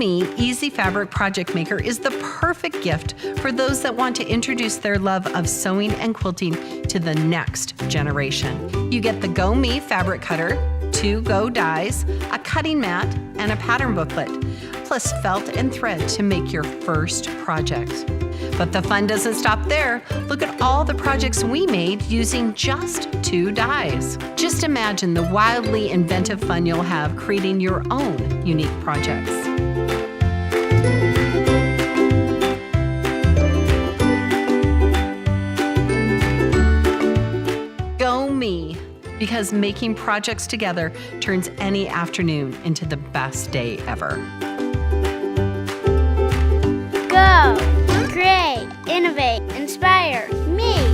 Me Easy Fabric Project Maker is the perfect gift for those that want to introduce their love of sewing and quilting to the next generation. You get the Go Me fabric cutter, 2 Go dies, a cutting mat, and a pattern booklet, plus felt and thread to make your first project. But the fun doesn't stop there. Look at all the projects we made using just 2 dies. Just imagine the wildly inventive fun you'll have creating your own unique projects. Go Me, because making projects together turns any afternoon into the best day ever. Go, create, innovate, inspire, me.